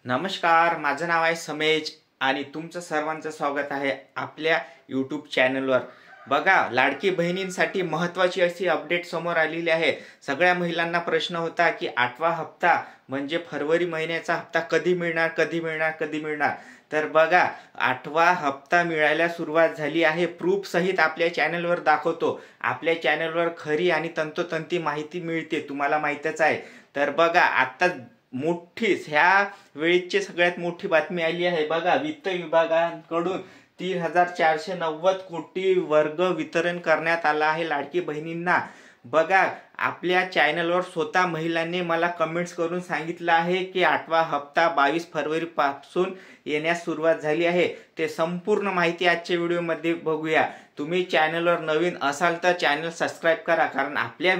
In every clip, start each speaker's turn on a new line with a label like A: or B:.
A: नमस्कार, माझं नाव आहे समेज आणि तुमचं सर्वांचं स्वागत आहे आपल्या यूट्यूब चॅनलवर। बघा, लाडकी बहिणींसाठी महत्त्वाची अशी अपडेट समोर आलेली आहे। सगळ्या महिलांना प्रश्न होता की 8वा हप्ता म्हणजे फरवरी महिन्याचा हप्ता कधी मिळणार। तर बघा, 8वा हप्ता मिळायला सुरुवात झाली आहे। प्रूफ सहित आपल्या चॅनलवर दाखवतो। आपल्या चॅनलवर खरी आणि तंतोतंती माहिती मिळते, तुम्हाला माहितच आहे। तर बघा, आता मोठीच ह्या वेळीची सगळ्यात मोठी बातमी आली आहे। बघा, वित्त विभागाकडून 3,490 कोटी वर्ग वितरण करण्यात आला आहे लाडकी बहिणींना। बघा, आपल्या चॅनलवर स्वतः महिलांनी मला कमेंट्स करून सांगितलं आहे की 8वा हप्ता 22 फरवरी पासून येण्यास सुरुवात झाली आहे। ते संपूर्ण माहिती आजच्या व्हिडिओमध्ये बघूया। तुम्ही चॅनलवर नवीन असाल तर चॅनल सबस्क्राइब करा, कारण आपल्या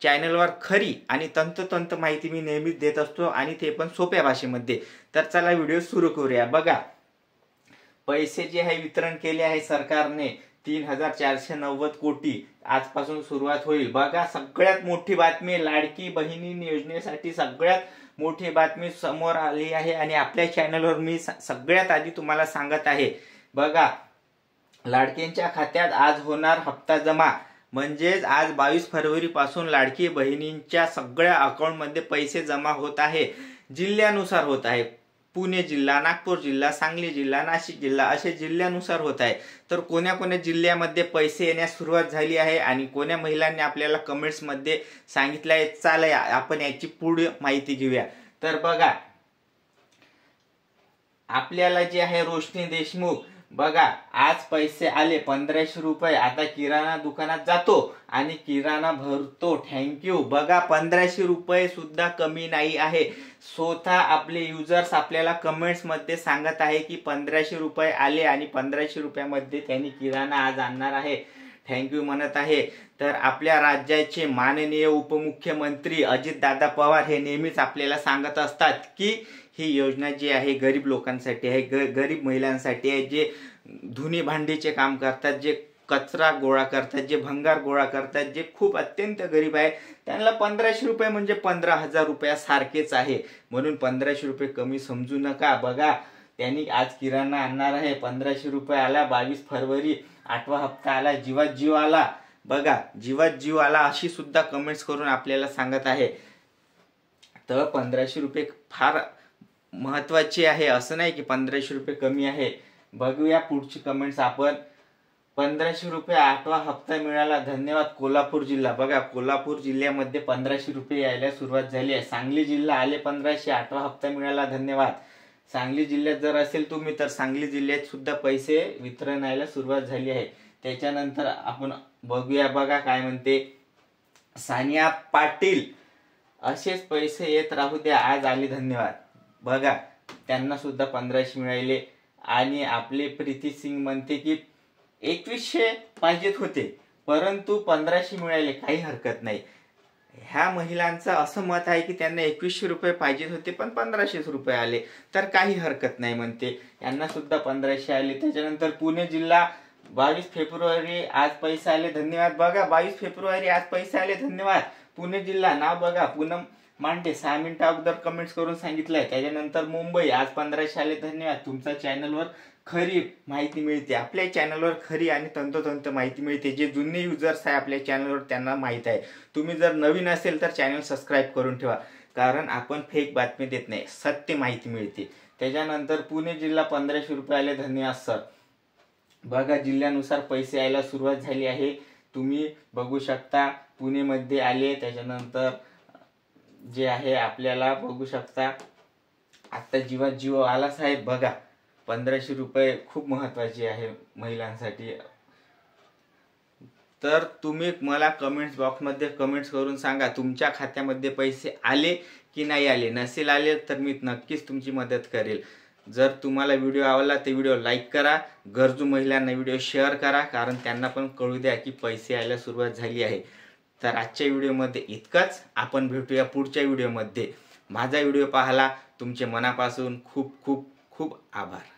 A: चॅनलवर खरी आणि तंतोतंत माहिती मी नेहमीच देत असतो, आणि ते पण सोप्या भाषेमध्ये। तर चला व्हिडिओ सुरू करूया। बघा, पैसे जे आहे वितरण केले आहे सरकारने 3,490 कोटी, आजपासून सुरुवात होईल। बघा, सगळ्यात मोठी बातमी लाडकी बहिणी योजनेसाठी सगळ्यात मोठी बातमी समोर आली आहे, आणि आपल्या चॅनलवर मी सगळ्यात आधी तुम्हाला सांगत आहे। बघा, लाडकींच्या खात्यात आज होणार हप्ता जमा, म्हणजेच आज 22 फरवरी पासून लाडकी बहिणींच्या सगळ्या अकाउंटमध्ये पैसे जमा होत आहे। जिल्ह्यानुसार होत आहे। पुणे जिल्हा, नागपूर जिल्हा, सांगली जिल्हा, नाशिक जिल्हा असे जिल्ह्यानुसार होत आहे। तर कोण्या कोण्या जिल्ह्यामध्ये पैसे येण्यास सुरुवात झाली आहे आणि कोण्या महिलांनी आपल्याला कमेंट्स मध्ये सांगितलं आहे, चला आपण याची पुढे माहिती घेऊया। तर बघा, आपल्याला जे आहे रोशनी देशमुख, बघा आज पैसे आले 1500 रुपये। आता किराणा दुकानात जातो आणि किराणा भरतो, थँक्यू। बघा, 1500 रुपये सुद्धा कमी नाही आहे। स्वतः आपले युजर्स आपल्याला कमेंट्स मध्ये सांगत आहे की 1500 रुपये आले आणि 1500 रुपयामध्ये त्यांनी किराणा आज आणणार आहे, थँक्यू म्हणत आहे। तर आपल्या राज्याचे माननीय उपमुख्यमंत्री अजितदादा पवार हे नेहमीच आपल्याला सांगत असतात की ही योजना जी आहे गरीब लोकांसाठी आहे, गरीब महिलांसाठी आहे, जे धुनी भांडीचे काम करतात, जे कचरा गोळा करतात, जे भंगार गोळा करतात, जे खूप अत्यंत गरीब आहे, त्यांना 1500 रुपये म्हणजे 15,000 रुपयासारखेच आहे। म्हणून 1500 रुपये कमी समजू नका। बघा, त्यांनी आज किराणा आणणार आहे, 1500 रुपये आला 22 फरवरी, 8वा हप्ता आला, जीवात जीव आला। बघा, जीवात जीव आला अशी सुद्धा कमेंट्स करून आपल्याला सांगत आहे। तर 1500 रुपये फार महत्वाचे आहे, असं नाही की 1500 रुपये कमी आहे। बघूया पुढची कमेंट्स आपण। 1500 रुपये 8वा हप्ता मिळाला, धन्यवाद कोल्हापूर जिल्हा। बघा, कोल्हापूर जिल्ह्यामध्ये 1500 रुपये यायला सुरुवात झाली आहे। सांगली जिल्हा आले 1500, 8वा हप्ता मिळाला, धन्यवाद। सांगली जिल्ह्यात जर असेल तुम्ही तर सांगली जिल्ह्यात सुद्धा पैसे वितरण यायला सुरुवात झाली आहे। त्याच्यानंतर आपण बघूया, बघा काय म्हणते सानिया पाटील, असेच पैसे येत राहू द्या, आज आले, धन्यवाद। बघा, त्यांना सुद्धा 1500 मिळाले। आणि आपले प्रीती सिंग म्हणते की 2100 पाहिजेत होते परंतु 1500 मिळाले, काही हरकत नाही। ह्या महिलांचं असं मत आहे की त्यांना 2100 रुपये पाहिजेत होते पण 1500 रुपये आले, तर काही हरकत नाही म्हणते, यांना सुद्धा 1500 आले। त्याच्यानंतर पुणे जिल्हा 22 फेब्रुवारी आज पैसे आले, धन्यवाद। बघा, 22 फेब्रुवारी आज पैसे आले, धन्यवाद। पुणे जिल्हा, नाव बघा पूनम मांडे, 6 मिनिटं अगोदर कमेंट्स करून सांगितलंय। त्याच्यानंतर मुंबई आज 1500 आले, धन्यवाद। तुमच्या चॅनलवर खरी माहिती मिळते, आपल्या चॅनलवर खरी आणि तंतोतंत माहिती मिळते। जे जुने युजर्स आहे आपल्या चॅनलवर त्यांना माहित आहे। तुम्ही जर नवीन असेल तर चॅनल सबस्क्राइब करून ठेवा, कारण आपण फेक बातमी देत नाही, सत्य माहिती मिळते। त्याच्यानंतर पुणे जिल्हा 1500 रुपये आले, धन्यवाद सर। बघा, जिल्ह्यानुसार पैसे यायला सुरुवात झाली आहे, तुम्ही बघू शकता पुणे मध्ये आले। त्याच्यानंतर जे आहे आपल्याला बघू शकता आता जीवात जीव आला साहेब। बघा, 1500 रुपये खूप महत्वाचे आहे महिलांसाठी। तर तुम्ही मला कमेंट्स बॉक्स मध्ये कमेंट्स करून सांगा तुमच्या खात्यामध्ये पैसे आले की नाही आले। नसेल आले तर मी नक्कीच तुमची मदत करेल। जर तुम्हाला व्हिडिओ आवडला तर व्हिडिओ लाईक करा, गरजू महिलांना व्हिडिओ शेअर करा, कारण त्यांना पण कळू द्या की पैसे यायला सुरुवात झाली आहे। तर आजच्या व्हिडिओमध्ये इतकंच, आपण भेटूया पुढच्या व्हिडिओमध्ये। माझा व्हिडिओ पाहायला तुमचे मनापासून खूप खूप खूप आभार।